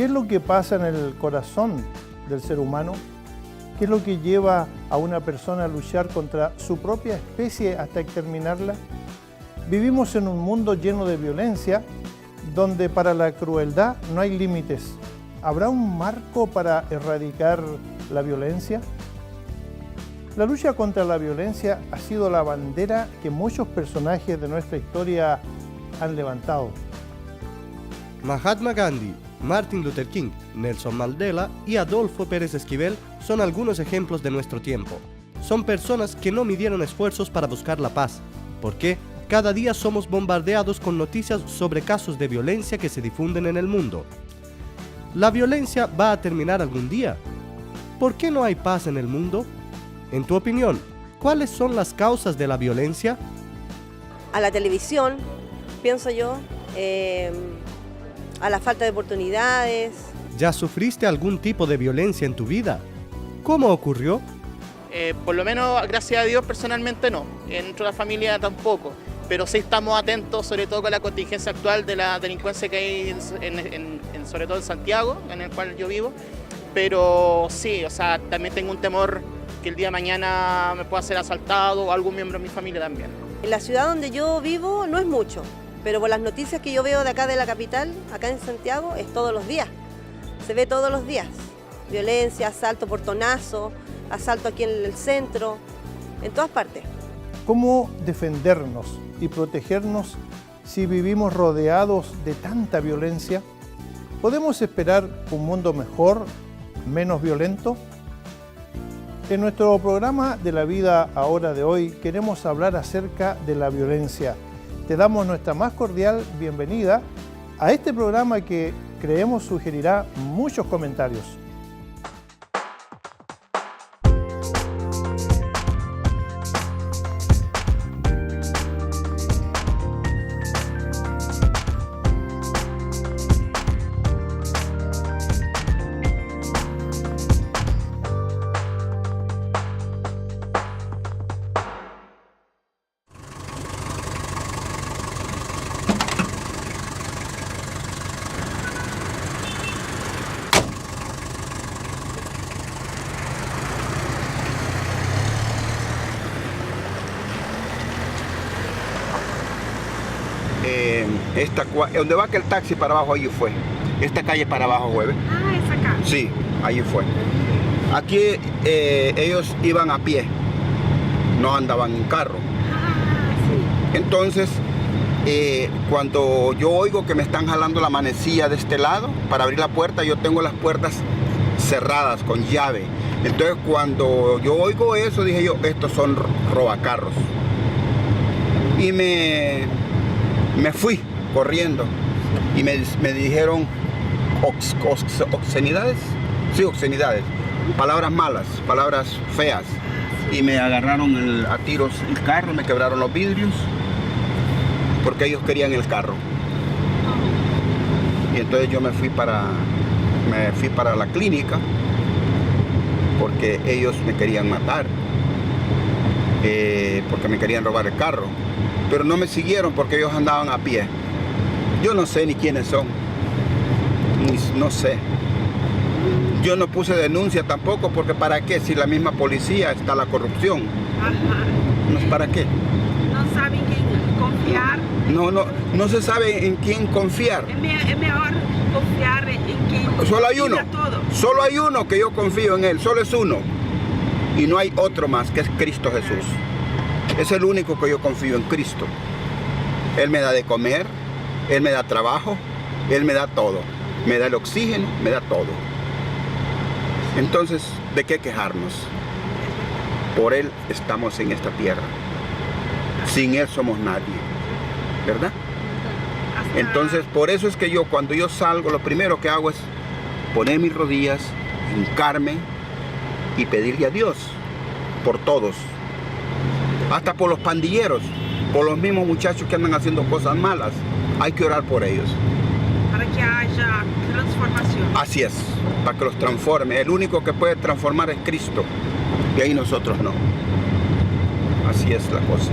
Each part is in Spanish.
¿Qué es lo que pasa en el corazón del ser humano? ¿Qué es lo que lleva a una persona a luchar contra su propia especie hasta exterminarla? Vivimos en un mundo lleno de violencia, donde para la crueldad no hay límites. ¿Habrá un marco para erradicar la violencia? La lucha contra la violencia ha sido la bandera que muchos personajes de nuestra historia han levantado. Mahatma Gandhi, Martin Luther King, Nelson Mandela y Adolfo Pérez Esquivel son algunos ejemplos de nuestro tiempo. Son personas que no midieron esfuerzos para buscar la paz. ¿Por qué? Cada día somos bombardeados con noticias sobre casos de violencia que se difunden en el mundo. ¿La violencia va a terminar algún día? ¿Por qué no hay paz en el mundo? En tu opinión, ¿cuáles son las causas de la violencia? A la televisión, pienso yo, a la falta de oportunidades. ¿Ya sufriste algún tipo de violencia en tu vida? ¿Cómo ocurrió? Por lo menos, gracias a Dios, personalmente no. Dentro de la familia tampoco. Pero sí estamos atentos, sobre todo con la contingencia actual de la delincuencia que hay, sobre todo en Santiago, en el cual yo vivo. Pero sí, o sea, también tengo un temor que el día de mañana me pueda ser asaltado o algún miembro de mi familia también. En la ciudad donde yo vivo no es mucho, pero por las noticias que yo veo de acá de la capital, acá en Santiago, es todos los días. Se ve todos los días. Violencia, asalto, portonazo, asalto aquí en el centro, en todas partes. ¿Cómo defendernos y protegernos si vivimos rodeados de tanta violencia? ¿Podemos esperar un mundo mejor, menos violento? En nuestro programa de la vida ahora de hoy queremos hablar acerca de la violencia. Te damos nuestra más cordial bienvenida a este programa que creemos sugerirá muchos comentarios. Donde va que el taxi para abajo, allí fue. Esta calle para abajo, jueves. Ah, esa calle. Sí, allí fue. Aquí ellos iban a pie, no andaban en carro. Ah, sí. Entonces, cuando yo oigo que me están jalando la manecilla de este lado para abrir la puerta, yo tengo las puertas cerradas con llave. Entonces, cuando yo oigo eso, dije yo, estos son robacarros. Y me fui corriendo y me dijeron obscenidades, sí, obscenidades, palabras malas, palabras feas, y me agarraron a tiros el carro, me quebraron los vidrios porque ellos querían el carro. Y entonces yo me fui para la clínica porque ellos me querían matar, porque me querían robar el carro. Pero no me siguieron porque ellos andaban a pie. Yo no sé ni quiénes son, no sé. Yo no puse denuncia tampoco porque ¿para qué? Si la misma policía está la corrupción. Ajá. ¿No es para qué? No saben quién confiar. No se sabe en quién confiar. Es mejor confiar en quien Solo hay uno. todo. Solo hay uno que yo confío en él, solo es uno. Y no hay otro más, que es Cristo Jesús. Es el único que yo confío en Cristo. Él me da de comer, Él me da trabajo, Él me da todo. Me da el oxígeno, me da todo. Entonces, ¿de qué quejarnos? Por Él estamos en esta tierra. Sin Él somos nadie, ¿verdad? Entonces, por eso es que yo, cuando yo salgo, lo primero que hago es poner mis rodillas, hincarme y pedirle a Dios por todos. Hasta por los pandilleros, por los mismos muchachos que andan haciendo cosas malas. Hay que orar por ellos. Para que haya transformación. Así es, para que los transforme. El único que puede transformar es Cristo. Y ahí nosotros no. Así es la cosa.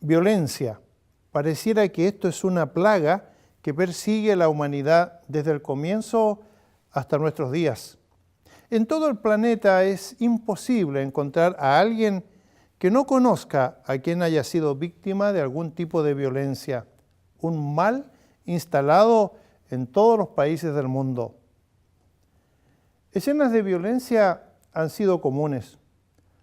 violencia. Pareciera que esto es una plaga que persigue a la humanidad desde el comienzo hasta nuestros días. En todo el planeta es imposible encontrar a alguien que no conozca a quien haya sido víctima de algún tipo de violencia, un mal instalado en todos los países del mundo. Escenas de violencia han sido comunes.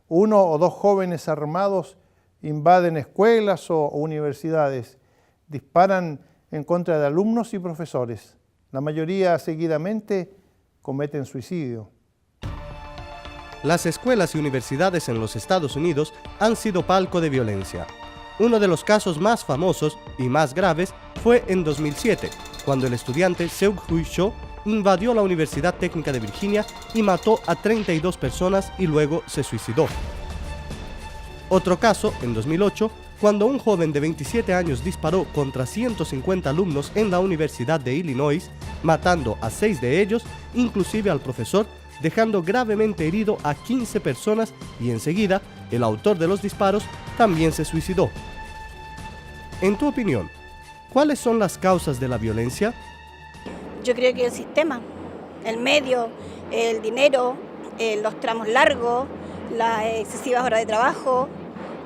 1 o 2 jóvenes armados invaden escuelas o universidades, disparan en contra de alumnos y profesores. La mayoría seguidamente cometen suicidio. Las escuelas y universidades en los Estados Unidos han sido palco de violencia. Uno de los casos más famosos y más graves fue en 2007, cuando el estudiante Seung-Hui Cho invadió la Universidad Técnica de Virginia y mató a 32 personas y luego se suicidó. Otro caso, en 2008, cuando un joven de 27 años disparó contra 150 alumnos en la Universidad de Illinois, matando a 6 de ellos, inclusive al profesor, dejando gravemente herido a 15 personas y enseguida el autor de los disparos también se suicidó. En tu opinión, ¿cuáles son las causas de la violencia? Yo creo que el sistema, el medio, el dinero, los tramos largos, las excesivas horas de trabajo,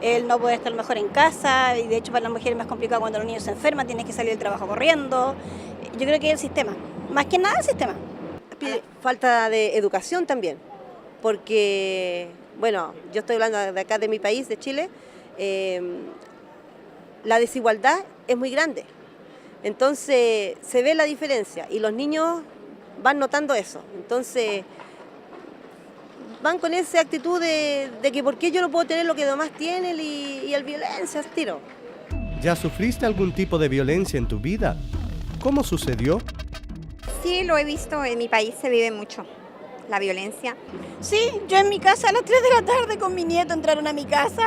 el no poder estar mejor en casa, y de hecho para las mujeres es más complicado cuando los niños se enferman, tienes que salir del trabajo corriendo. Yo creo que el sistema, más que nada el sistema. Falta de educación también, porque, bueno, yo estoy hablando de acá de mi país, de Chile, la desigualdad es muy grande, entonces se ve la diferencia y los niños van notando eso, entonces van con esa actitud de que por qué yo no puedo tener lo que los demás tienen y el violencia al tiro. ¿Ya sufriste algún tipo de violencia en tu vida? ¿Cómo sucedió? Sí, lo he visto, en mi país se vive mucho la violencia. Sí, yo en mi casa a las 3 de la tarde con mi nieto entraron a mi casa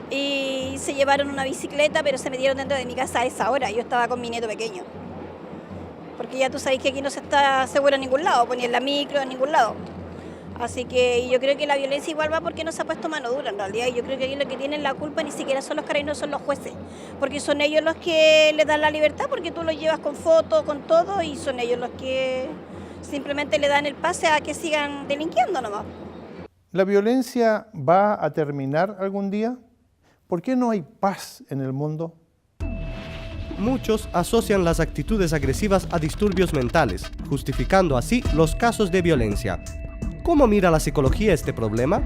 y se llevaron una bicicleta, pero se metieron dentro de mi casa a esa hora. Yo estaba con mi nieto pequeño. Porque ya tú sabes que aquí no se está seguro en ningún lado, ni en la micro, en ningún lado. Así que yo creo que la violencia igual va porque no se ha puesto mano dura en realidad. Y yo creo que ahí lo que tienen la culpa ni siquiera son los carabineros, son los jueces. Porque son ellos los que le dan la libertad, porque tú los llevas con fotos, con todo, y son ellos los que simplemente le dan el pase a que sigan delinquiendo nomás. ¿La violencia va a terminar algún día? ¿Por qué no hay paz en el mundo? Muchos asocian las actitudes agresivas a disturbios mentales, justificando así los casos de violencia. ¿Cómo mira la psicología este problema?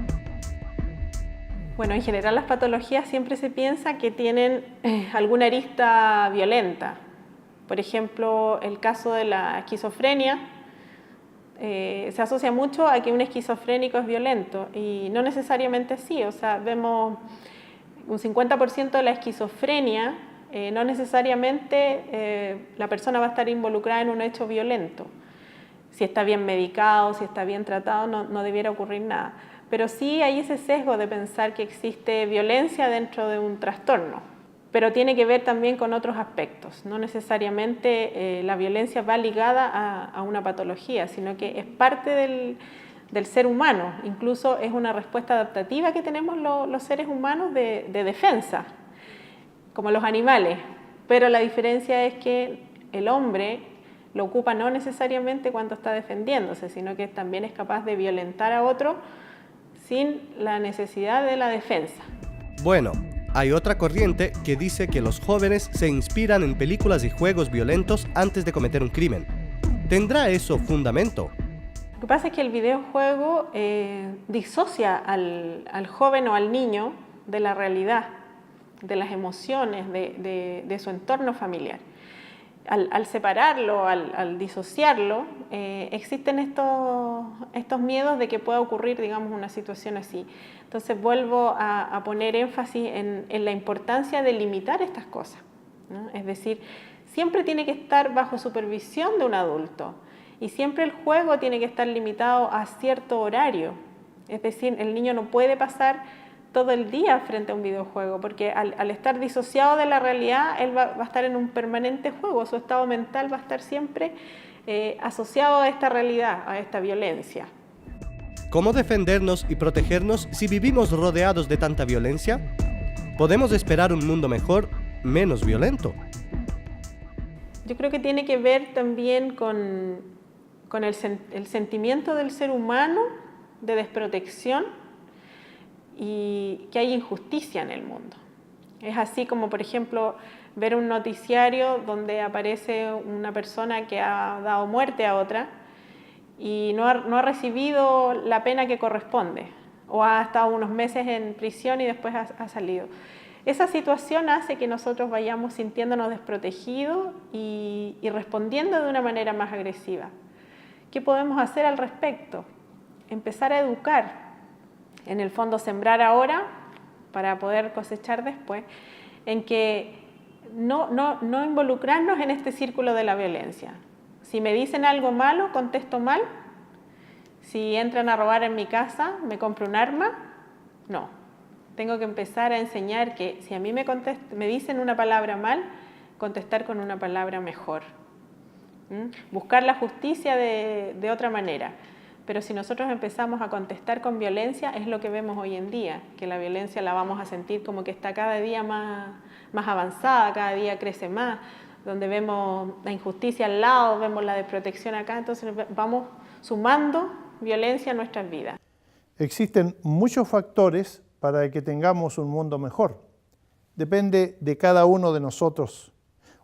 Bueno, en general las patologías siempre se piensa que tienen alguna arista violenta. Por ejemplo, el caso de la esquizofrenia se asocia mucho a que un esquizofrénico es violento y no necesariamente sí. O sea, vemos un 50% de la esquizofrenia, no necesariamente la persona va a estar involucrada en un hecho violento. Si está bien medicado, si está bien tratado, no debiera ocurrir nada. Pero sí hay ese sesgo de pensar que existe violencia dentro de un trastorno. Pero tiene que ver también con otros aspectos. No necesariamente la violencia va ligada a una patología, sino que es parte del ser humano. Incluso es una respuesta adaptativa que tenemos los seres humanos de defensa, como los animales. Pero la diferencia es que el hombre lo ocupa no necesariamente cuando está defendiéndose, sino que también es capaz de violentar a otro sin la necesidad de la defensa. Bueno, hay otra corriente que dice que los jóvenes se inspiran en películas y juegos violentos antes de cometer un crimen. ¿Tendrá eso fundamento? Lo que pasa es que el videojuego disocia al joven o al niño de la realidad, de las emociones, de su entorno familiar. Al separarlo, al disociarlo, existen estos miedos de que pueda ocurrir, digamos, una situación así. Entonces vuelvo a poner énfasis en la importancia de limitar estas cosas, ¿no? Es decir, siempre tiene que estar bajo supervisión de un adulto y siempre el juego tiene que estar limitado a cierto horario. Es decir, el niño no puede pasar todo el día frente a un videojuego, porque al estar disociado de la realidad, él va a estar en un permanente juego, su estado mental va a estar siempre asociado a esta realidad, a esta violencia. ¿Cómo defendernos y protegernos si vivimos rodeados de tanta violencia? ¿Podemos esperar un mundo mejor, menos violento? Yo creo que tiene que ver también con el sentimiento del ser humano de desprotección y que hay injusticia en el mundo. Es así como, por ejemplo, ver un noticiario donde aparece una persona que ha dado muerte a otra y no ha recibido la pena que corresponde, o ha estado unos meses en prisión y después ha salido. Esa situación hace que nosotros vayamos sintiéndonos desprotegidos y respondiendo de una manera más agresiva. ¿Qué podemos hacer al respecto? Empezar a educar. En el fondo, sembrar ahora para poder cosechar después, en que no involucrarnos en este círculo de la violencia. Si me dicen algo malo, contesto mal. Si entran a robar en mi casa, ¿me compro un arma? No. Tengo que empezar a enseñar que si a mí me dicen una palabra mal, contestar con una palabra mejor. Buscar la justicia de otra manera. Pero si nosotros empezamos a contestar con violencia, es lo que vemos hoy en día, que la violencia la vamos a sentir como que está cada día más avanzada, cada día crece más, donde vemos la injusticia al lado, vemos la desprotección acá, entonces vamos sumando violencia a nuestras vidas. Existen muchos factores para que tengamos un mundo mejor. Depende de cada uno de nosotros.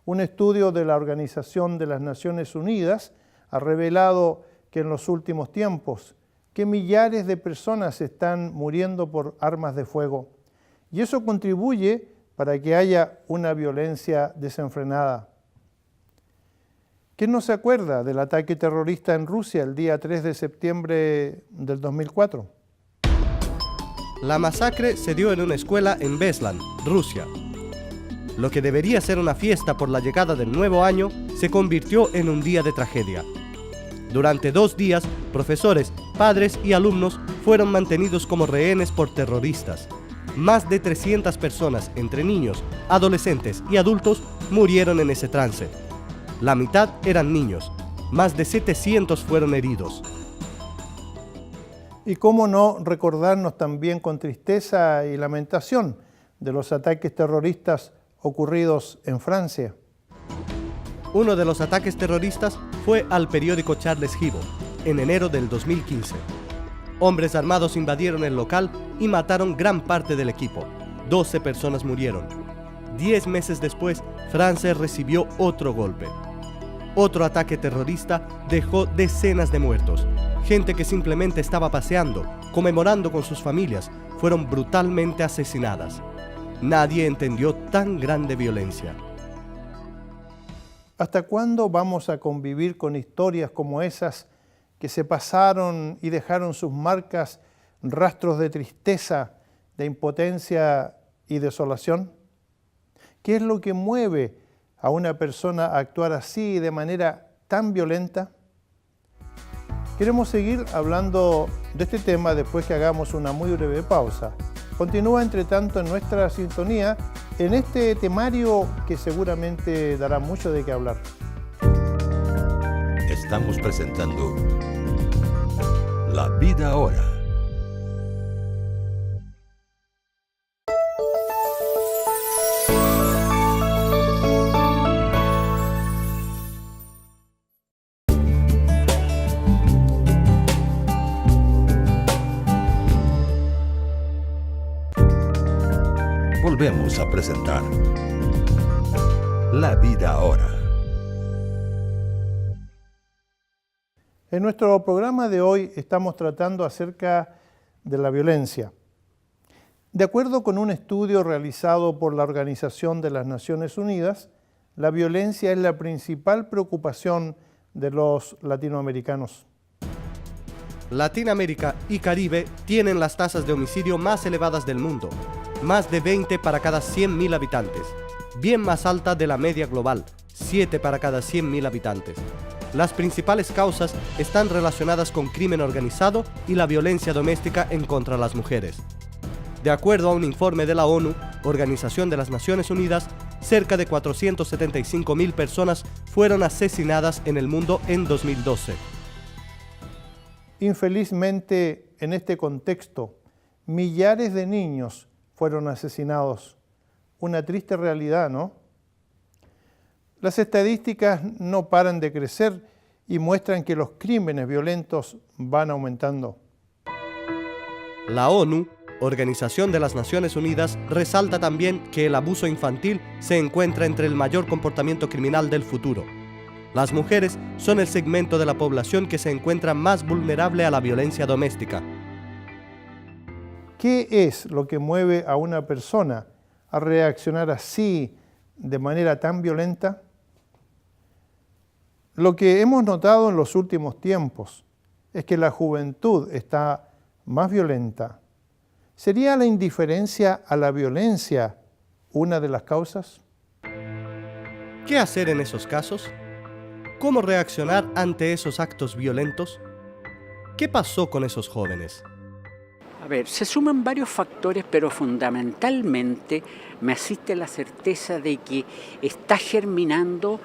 Un estudio de la Organización de las Naciones Unidas ha revelado que en los últimos tiempos, que millares de personas están muriendo por armas de fuego. Y eso contribuye para que haya una violencia desenfrenada. ¿Quién no se acuerda del ataque terrorista en Rusia el día 3 de septiembre del 2004? La masacre se dio en una escuela en Beslan, Rusia. Lo que debería ser una fiesta por la llegada del nuevo año se convirtió en un día de tragedia. Durante 2 días, profesores, padres y alumnos fueron mantenidos como rehenes por terroristas. Más de 300 personas, entre niños, adolescentes y adultos, murieron en ese trance. La mitad eran niños. Más de 700 fueron heridos. Y cómo no recordarnos también con tristeza y lamentación de los ataques terroristas ocurridos en Francia. Uno de los ataques terroristas fue al periódico Charles Hebdo, en enero del 2015. Hombres armados invadieron el local y mataron gran parte del equipo. 12 personas murieron. 10 meses después, Francia recibió otro golpe. Otro ataque terrorista dejó decenas de muertos. Gente que simplemente estaba paseando, conmemorando con sus familias, fueron brutalmente asesinadas. Nadie entendió tan grande violencia. ¿Hasta cuándo vamos a convivir con historias como esas que se pasaron y dejaron sus marcas, rastros de tristeza, de impotencia y desolación? ¿Qué es lo que mueve a una persona a actuar así de manera tan violenta? Queremos seguir hablando de este tema después que hagamos una muy breve pausa. Continúa, entre tanto, en nuestra sintonía en este temario que seguramente dará mucho de qué hablar. Estamos presentando La Vida Ahora. Volvemos a presentar La Vida Ahora. En nuestro programa de hoy estamos tratando acerca de la violencia. De acuerdo con un estudio realizado por la Organización de las Naciones Unidas, la violencia es la principal preocupación de los latinoamericanos. Latinoamérica y Caribe tienen las tasas de homicidio más elevadas del mundo. Más de 20 para cada 100.000 habitantes, bien más alta de la media global, 7 para cada 100.000 habitantes. Las principales causas están relacionadas con crimen organizado y la violencia doméstica en contra de las mujeres. De acuerdo a un informe de la ONU, Organización de las Naciones Unidas, cerca de 475.000 personas fueron asesinadas en el mundo en 2012. Infelizmente, en este contexto, millares de niños fueron asesinados. una triste realidad, ¿no? Las estadísticas no paran de crecer y muestran que los crímenes violentos van aumentando. La ONU, Organización de las Naciones Unidas, resalta también que el abuso infantil se encuentra entre el mayor comportamiento criminal del futuro. Las mujeres son el segmento de la población que se encuentra más vulnerable a la violencia doméstica. ¿Qué es lo que mueve a una persona a reaccionar así, de manera tan violenta? Lo que hemos notado en los últimos tiempos es que la juventud está más violenta. ¿Sería la indiferencia a la violencia una de las causas? ¿Qué hacer en esos casos? ¿Cómo reaccionar ante esos actos violentos? ¿Qué pasó con esos jóvenes? A ver, se suman varios factores, pero fundamentalmente me asiste la certeza de que está germinando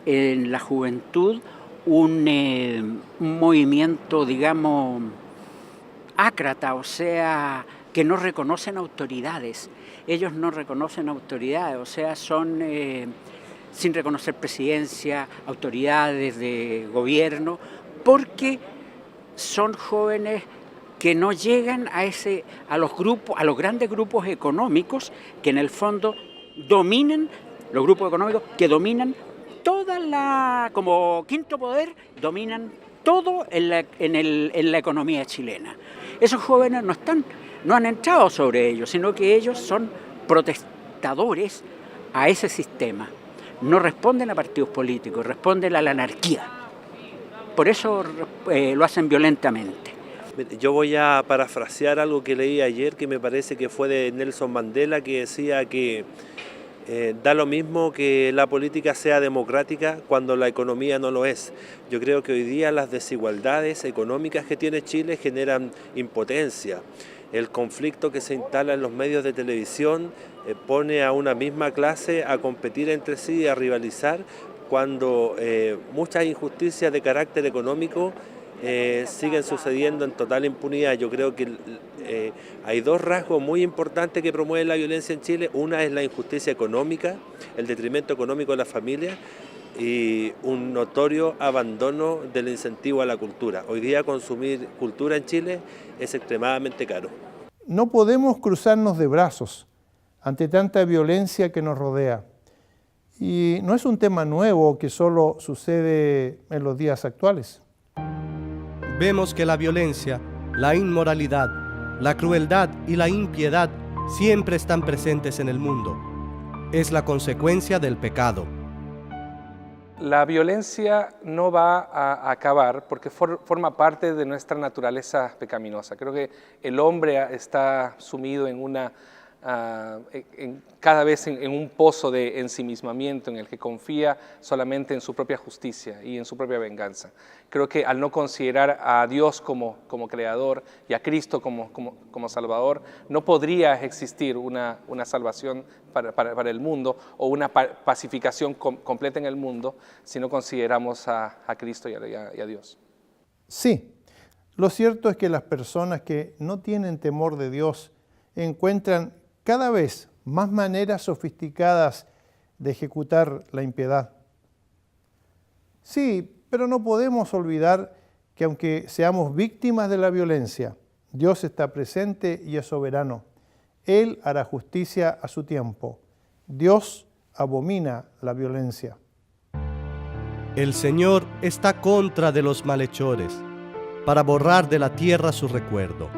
en la juventud un movimiento, digamos, ácrata, o sea, que no reconocen autoridades. Ellos no reconocen autoridades, o sea, son sin reconocer presidencia, autoridades de gobierno, porque son jóvenes que no llegan a los grandes grupos económicos que en el fondo dominan, los grupos económicos que dominan como quinto poder, dominan todo en la economía chilena. Esos jóvenes no han entrado sobre ellos, sino que ellos son protestadores a ese sistema. No responden a partidos políticos, responden a la anarquía. Por eso lo hacen violentamente. Yo voy a parafrasear algo que leí ayer, que me parece que fue de Nelson Mandela, que decía que da lo mismo que la política sea democrática cuando la economía no lo es. Yo creo que hoy día las desigualdades económicas que tiene Chile generan impotencia. El conflicto que se instala en los medios de televisión pone a una misma clase a competir entre sí, a rivalizar, cuando muchas injusticias de carácter económico siguen sucediendo en total impunidad. Yo creo que hay dos rasgos muy importantes que promueven la violencia en Chile. Una es la injusticia económica, el detrimento económico de la familia, y un notorio abandono del incentivo a la cultura. Hoy día consumir cultura en Chile es extremadamente caro. No podemos cruzarnos de brazos ante tanta violencia que nos rodea. Y no es un tema nuevo que solo sucede en los días actuales. Vemos que la violencia, la inmoralidad, la crueldad y la impiedad siempre están presentes en el mundo. Es la consecuencia del pecado. La violencia no va a acabar porque forma parte de nuestra naturaleza pecaminosa. Creo que el hombre está sumido en cada vez en un pozo de ensimismamiento en el que confía solamente en su propia justicia y en su propia venganza. Creo que al no considerar a Dios como creador y a Cristo como Salvador, no podría existir una salvación para el mundo o una pacificación completa en el mundo si no consideramos a Cristo y a Dios. Sí, lo cierto es que las personas que no tienen temor de Dios encuentran cada vez más maneras sofisticadas de ejecutar la impiedad. Sí, pero no podemos olvidar que aunque seamos víctimas de la violencia, Dios está presente y es soberano. Él hará justicia a su tiempo. Dios abomina la violencia. El Señor está contra de los malhechores, para borrar de la tierra su recuerdo.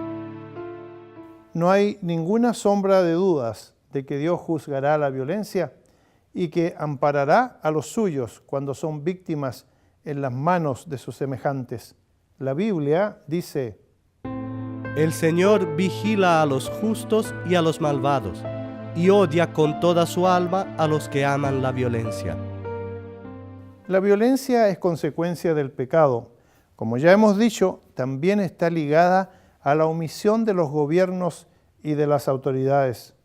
No hay ninguna sombra de dudas de que Dios juzgará la violencia y que amparará a los suyos cuando son víctimas en las manos de sus semejantes. La Biblia dice: el Señor vigila a los justos y a los malvados, y odia con toda su alma a los que aman la violencia. La violencia es consecuencia del pecado. Como ya hemos dicho, también está ligada a la omisión de los gobiernos y de las autoridades.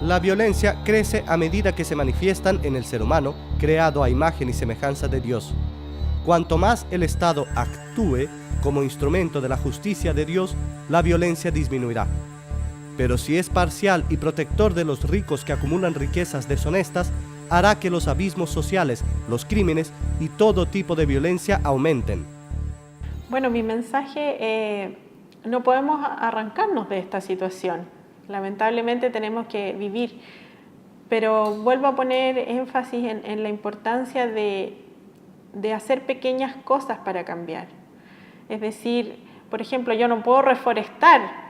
La violencia crece a medida que se manifiestan en el ser humano, creado a imagen y semejanza de Dios. Cuanto más el Estado actúe como instrumento de la justicia de Dios, la violencia disminuirá. Pero si es parcial y protector de los ricos que acumulan riquezas deshonestas, hará que los abismos sociales, los crímenes y todo tipo de violencia aumenten. Bueno, mi mensaje, no podemos arrancarnos de esta situación. Lamentablemente tenemos que vivir, pero vuelvo a poner énfasis en la importancia de hacer pequeñas cosas para cambiar. Es decir, por ejemplo, yo no puedo reforestar,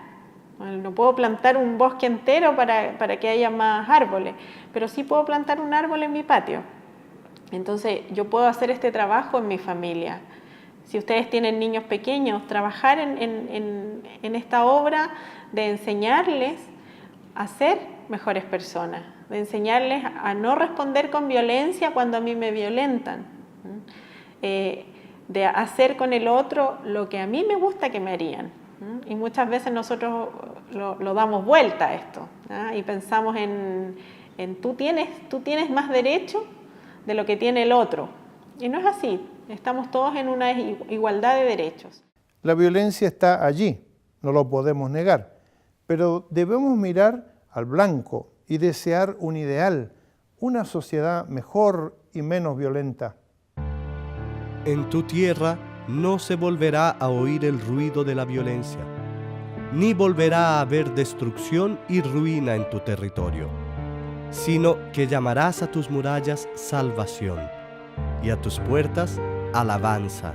no puedo plantar un bosque entero para que haya más árboles, pero sí puedo plantar un árbol en mi patio. Entonces, yo puedo hacer este trabajo en mi familia. Si ustedes tienen niños pequeños, trabajar en esta obra de enseñarles a ser mejores personas, de enseñarles a no responder con violencia cuando a mí me violentan, de hacer con el otro lo que a mí me gusta que me harían. Y muchas veces nosotros lo damos vuelta a esto, y pensamos en tú tienes más derecho de lo que tiene el otro. Y no es así, estamos todos en una igualdad de derechos. La violencia está allí, no lo podemos negar, pero debemos mirar al blanco y desear un ideal, una sociedad mejor y menos violenta. En tu tierra no se volverá a oír el ruido de la violencia, ni volverá a haber destrucción y ruina en tu territorio, sino que llamarás a tus murallas salvación y a tus puertas alabanza.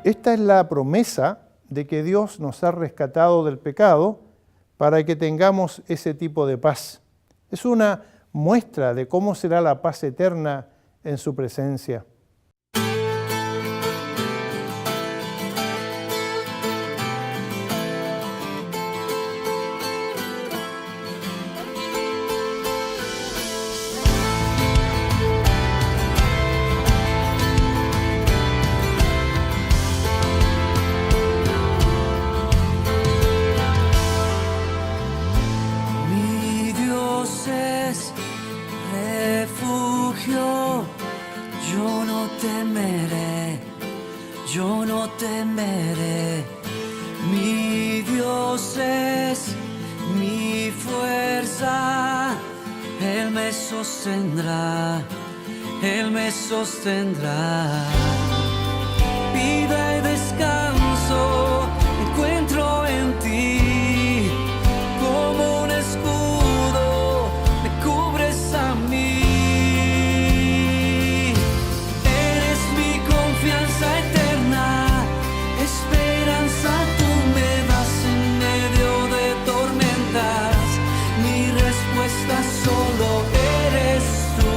Esta es la promesa de que Dios nos ha rescatado del pecado para que tengamos ese tipo de paz. Es una muestra de cómo será la paz eterna en su presencia. Yo no temeré, mi Dios es mi fuerza, Él me sostendrá, Él me sostendrá. Vida y descanso encuentro en ti, como un escudo me cubres a mí. Solo eres tú,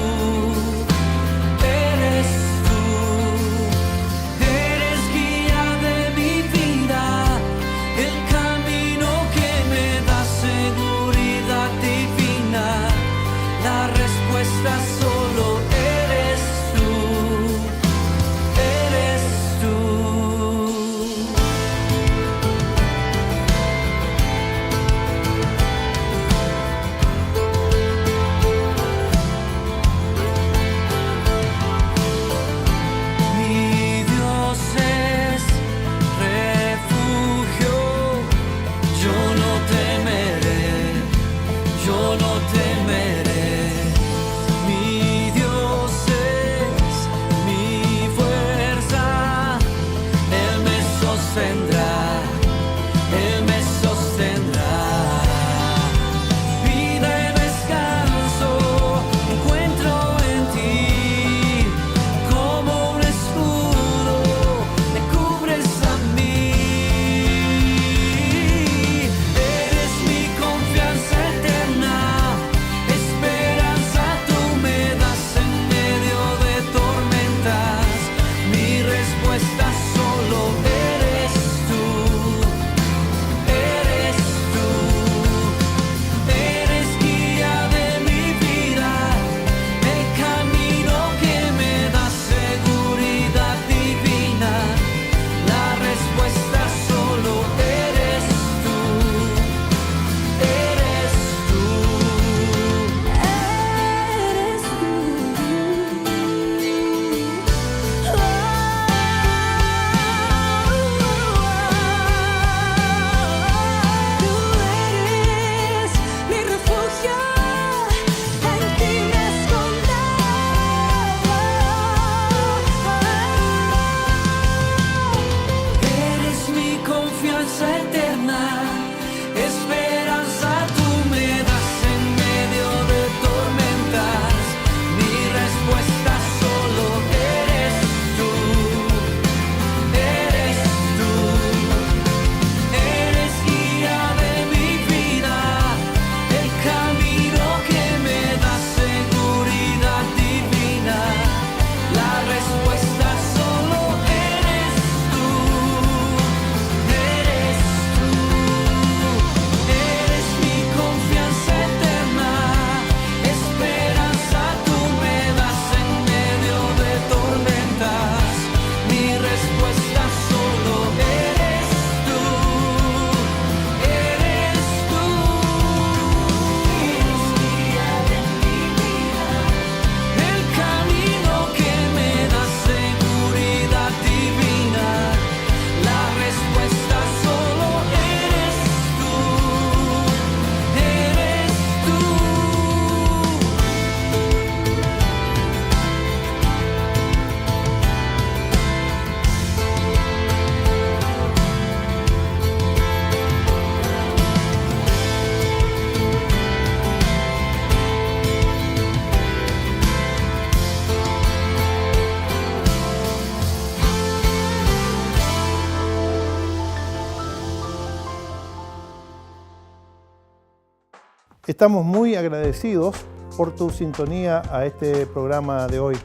Estamos muy agradecidos por tu sintonía a este programa de hoy.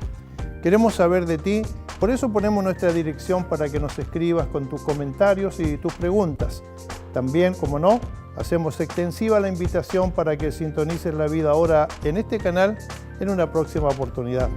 Queremos saber de ti, por eso ponemos nuestra dirección para que nos escribas con tus comentarios y tus preguntas. También, como no, hacemos extensiva la invitación para que sintonices La Vida Ahora en este canal en una próxima oportunidad.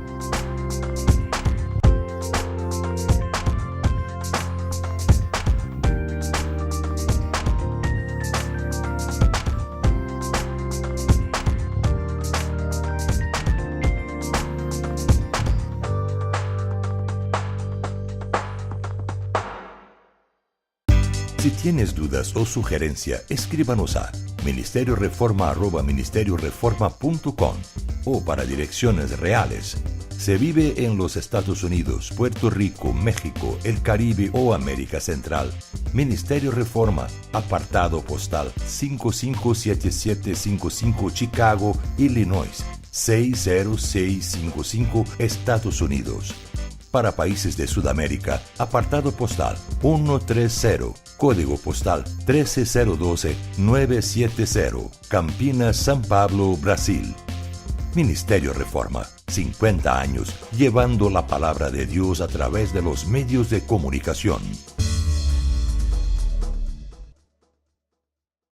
Si tienes dudas o sugerencia, escríbanos a ministerioreforma@ministerioreforma.com o para direcciones reales. Se vive en los Estados Unidos, Puerto Rico, México, el Caribe o América Central. Ministerio Reforma, apartado postal 557755 Chicago, Illinois, 60655 Estados Unidos. Para países de Sudamérica, apartado postal 130, código postal 13012-970, Campinas, San Pablo, Brasil. Ministerio Reforma, 50 años, llevando la palabra de Dios a través de los medios de comunicación.